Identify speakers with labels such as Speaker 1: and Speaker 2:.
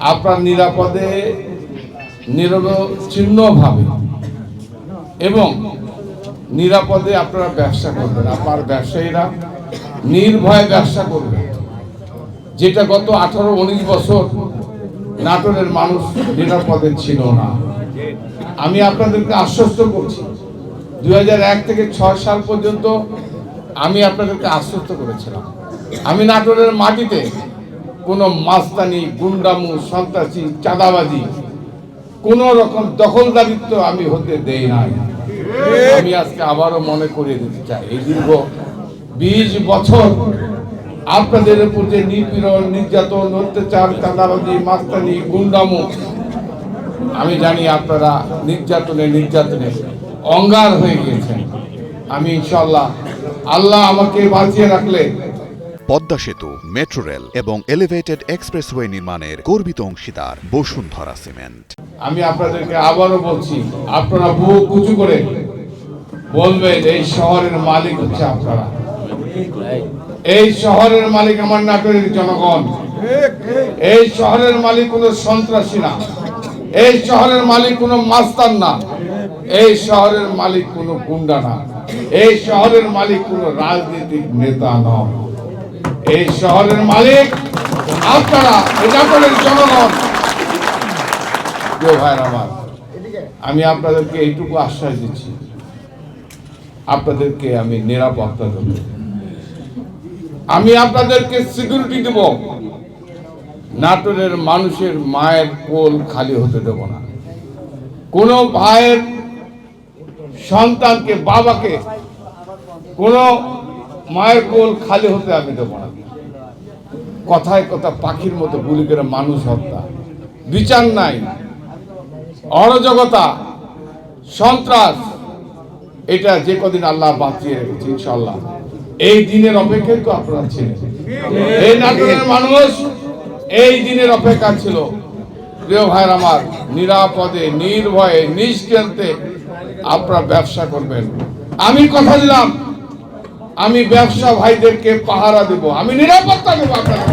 Speaker 1: আপনার নিরাপদে নিরবচ্ছিন্নভাবে এবং নিরাপদে আপনারা ব্যবসা করবেন। আপনার ব্যবসায়ীরা নির্ভয়ে ব্যবসা করবেন, যেটা গত 18-19 বছর নাটোরের মানুষ নিরাপদে ছিল না। আমি আপনাদেরকে আশ্বস্ত করছি, 2001 থেকে 6 সাল পর্যন্ত আমি আপনাদেরকে আশ্বস্ত করেছিলাম, আমি নাটোরের মাটিতে কোনো মাস্তানি, গুন্ডামু, সন্ত্রাসী, চাঁদাবাজি, কোন রকম দখলদারিত্ব আমি হতে দেই নাই। আমি আজকে আবারও মনে করিয়ে দিতে চাই, এই দীর্ঘ 20 বছর আপনাদের উপর যে নিপীড়ন, নির্যাতন, অত্যাচার, চাঁদাবাজি, মাস্তানি, গুন্ডামু, আমি জানি আপনারা নির্যাতনে অঙ্গার হয়ে গিয়েছেন। আমি ইনশাআল্লাহ, আল্লাহ আমাকে বাঁচিয়ে রাখলে
Speaker 2: পদ্মা সেতু, মেট্রো রেল এবং এলিভেটেড এক্সপ্রেসওয়ে নির্মাণের গর্বিত অংশীদার বসুন্ধরা সিমেন্ট।
Speaker 1: আমি আপনাদেরকে আবারও বলছি, আপনারা বুক উঁচু করে বলবেন এই শহরের মালিক হচ্ছে আপনারা। এই শহরের মালিক আমার নাটোরের জনগণ। এই শহরের মালিক কোনো সন্ত্রাসী না, এই শহরের মালিক কোনো মাস্তান না, এই শহরের মালিক কোনো গুন্ডা না, এই শহরের মালিক কোনো রাজনৈতিক নেতা নয়। এই শহরের মালিক আপনারা, নাটোরের জনগণ। প্রিয় ভাইরা আমার, আমি আপনাদেরকে এইটুকু আশ্বাস দিচ্ছি, আপনাদেরকে আমি নিরাপত্তা দেব, আমি আপনাদেরকে সিকিউরিটি দেব। নাটোরের মানুষের মায়ের কোল খালি হতে দেব না। কোন ভাইয়ের সন্তানকে, বাবাকে কোন মায়ের কোল খালি হতে আমি দেব না। কথায় কথা পাখির মতো গুলি করে মানুষ হত্যা, বিচার নাই, অরাজকতা, সন্ত্রাস, এটা যে কদিন আল্লাহ বাঁচিয়ে রেখেছে, ইনশাআল্লাহ এই দিনের অপেক্ষায় তো আপনারা ছিলেন। এই নাটোরের মানুষ এই দিনের অপেক্ষা ছিল। প্রিয় ভাইয়ের আমার, নিরাপদে, নির্ভয়ে, নিশ্চিন্তে আপনারা ব্যবসা করবেন। আমি কথা দিলাম, আমি ব্যবসা ভাইদেরকে পাহারা দেব, আমি নিরাপত্তা দেব আপনাদের।